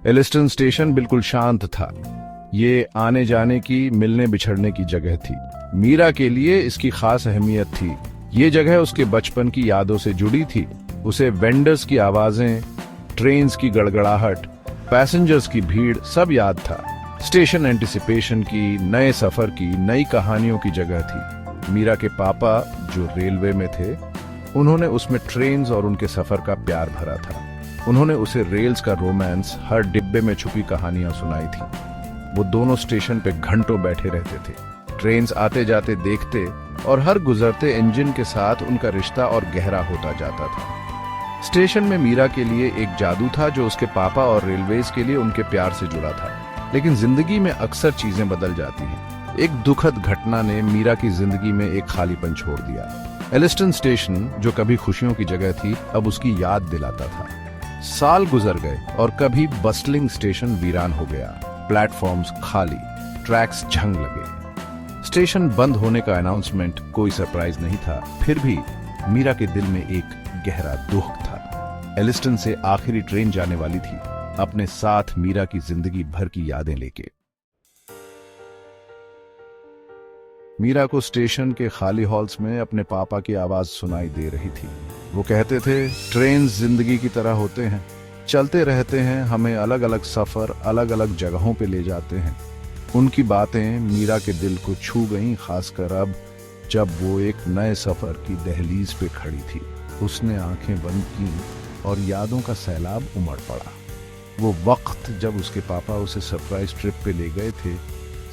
Elliston station बिल्कुल शांत था। ये आने जाने की, मिलने बिछड़ने की जगह थी। मीरा के लिए इसकी खास अहमियत थी। ये जगह उसके बचपन की यादों से जुड़ी थी। उसे वेंडर्स की आवाजें, ट्रेन्स की गड़गड़ाहट, पैसेंजर्स की भीड़ सब याद था। स्टेशन एंटिसिपेशन की, नए सफर की, नई कहानियों की जगह थी। मीरा के पापा जो रेलवे में थे, उन्होंने उसमें ट्रेन्स और उनके सफर का प्यार भरा था। उन्होंने उसे रेल्स का रोमांस, हर डिब्बे में छुपी कहानियां सुनाई थी। वो दोनों स्टेशन पे घंटों बैठे रहते थे, ट्रेन्स आते जाते देखते, और हर गुजरते इंजन के साथ उनका रिश्ता और गहरा होता जाता था। स्टेशन में मीरा के लिए एक जादू था जो उसके पापा और रेलवेज के लिए उनके प्यार से जुड़ा था। लेकिन जिंदगी में अक्सर चीजें बदल जाती हैं। एक दुखद घटना ने मीरा की जिंदगी में एक खालीपन छोड़ दिया। एलिस्टन स्टेशन, जो कभी खुशियों की जगह थी, अब उसकी याद दिलाता था। साल गुजर गए और कभी बस्टलिंग स्टेशन वीरान हो गया। प्लेटफॉर्म्स खाली, ट्रैक्स झंग लगे। स्टेशन बंद होने का अनाउंसमेंट कोई सरप्राइज नहीं था। फिर भी मीरा के दिल में एक गहरा दुख था। एलिस्टन से आखिरी ट्रेन जाने वाली थी, अपने साथ मीरा की जिंदगी भर की यादें लेके। मीरा को स्टेशन के खाली हॉल्स में अपने पापा की आवाज सुनाई दे रही थी। वो कहते थे, ट्रेन जिंदगी की तरह होते हैं, चलते रहते हैं, हमें अलग अलग सफर, अलग अलग जगहों पे ले जाते हैं। उनकी बातें मीरा के दिल को छू गईं, खासकर अब जब वो एक नए सफर की दहलीज पे खड़ी थी। उसने आंखें बंद की और यादों का सैलाब उमड़ पड़ा। वो वक्त जब उसके पापा उसे सरप्राइज ट्रिप पे ले गए थे,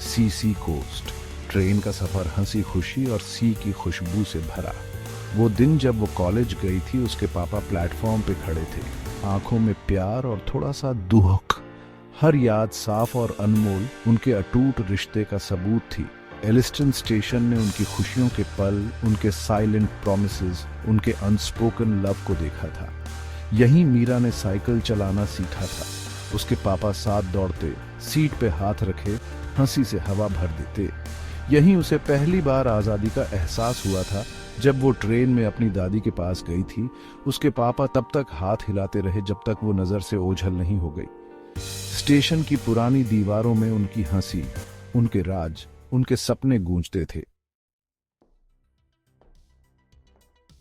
सी कोस्ट। ट्रेन का सफर हंसी खुशी और सी की खुशबू से भरा। वो दिन जब वो कॉलेज गई थी, उसके पापा प्लेटफॉर्म पे खड़े थे, आंखों में प्यार और थोड़ा सा दुख। हर याद साफ और अनमोल उनके अटूट रिश्ते का सबूत थी। एलिस्टन स्टेशन ने उनकी खुशियों के पल, उनके साइलेंट प्रॉमिसेस, उनके अनस्पोकन लव को देखा था। यहीं मीरा ने साइकिल चलाना सीखा था। उसके पापा साथ दौड़ते, सीट पे हाथ रखे, हंसी से हवा भर देते। यहीं उसे पहली बार आजादी का एहसास हुआ था जब वो ट्रेन में अपनी दादी के पास गई थी। उसके पापा तब तक हाथ हिलाते रहे जब तक वो नजर से ओझल नहीं हो गई। स्टेशन की पुरानी दीवारों में उनकी हंसी, उनके राज, उनके सपने गूंजते थे।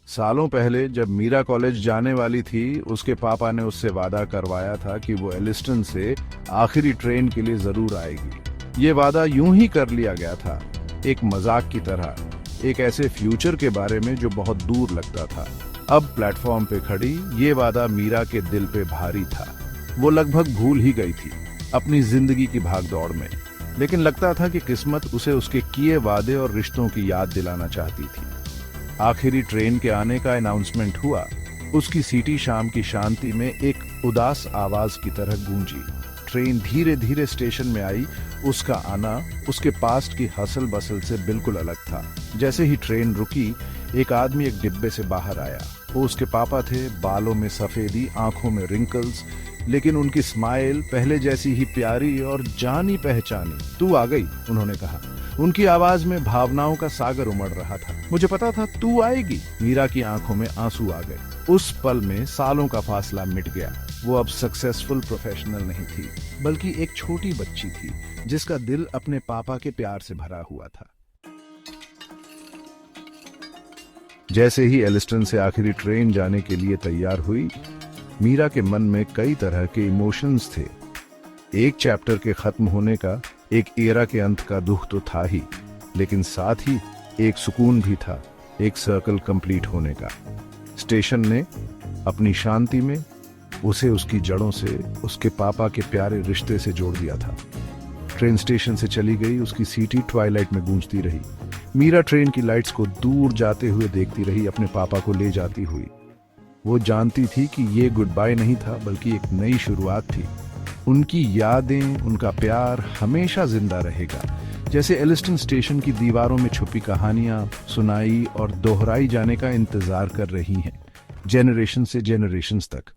सालों पहले जब मीरा कॉलेज जाने वाली थी, उसके पापा ने उससे वादा करवाया था कि वो एलिस्टन से आखिरी ट्रेन के लिए जरूर आएगी। ये वादा यूं ही कर लिया गया था, एक मजाक की तरह, एक ऐसे फ्यूचर के बारे में जो बहुत दूर लगता था। अब प्लेटफॉर्म पे खड़ी ये वादा मीरा के दिल पे भारी था। वो लगभग भूल ही गई थी अपनी जिंदगी की भागदौड़ में, लेकिन लगता था कि किस्मत उसे उसके किए वादे और रिश्तों की याद दिलाना चाहती थी। आखिरी ट्रेन के आने का अनाउंसमेंट हुआ। उसकी सीटी शाम की शांति में एक उदास आवाज की तरह गूंजी। ट्रेन धीरे धीरे स्टेशन में आई। उसका आना उसके पास्ट की हसल बसल से बिल्कुल अलग था। जैसे ही ट्रेन रुकी, एक आदमी एक डिब्बे से बाहर आया। वो उसके पापा थे, बालों में सफेदी, आंखों में रिंकल्स, लेकिन उनकी स्माइल पहले जैसी ही प्यारी और जानी पहचानी। तू आ गई, उन्होंने कहा। उनकी आवाज में भावनाओं का सागर उमड़ रहा था। मुझे पता था तू आएगी। मीरा की आंखों में आंसू आ गए। उस पल में सालों का फासला मिट गया। वो अब सक्सेसफुल प्रोफेशनल नहीं थी, बल्कि एक छोटी बच्ची थी जिसका दिल अपने पापा के प्यार से भरा हुआ था। जैसे ही एलिस्टन से आखिरी ट्रेन जाने के लिए तैयार हुई, मीरा के मन में कई तरह के इमोशंस थे। एक चैप्टर के खत्म होने का, एक एरा के अंत का दुख तो था ही, लेकिन साथ ही एक सुकून भी था, एक सर्कल कंप्लीट होने का। स्टेशन ने अपनी शांति में उसे उसकी जड़ों से, उसके पापा के प्यारे रिश्ते से जोड़ दिया था। ट्रेन स्टेशन से चली गई, उसकी सीटी ट्वाइलाइट में गूंजती रही। मीरा ट्रेन की लाइट्स को दूर जाते हुए देखती रही, अपने पापा को ले जाती हुई। वो जानती थी कि ये गुड बाय नहीं था, बल्कि एक नई शुरुआत थी। उनकी यादें, उनका प्यार हमेशा जिंदा रहेगा, जैसे एलिस्टन स्टेशन की दीवारों में छुपी कहानियां सुनाई और दोहराई जाने का इंतजार कर रही हैं, जेनरेशन से जेनरेशंस तक।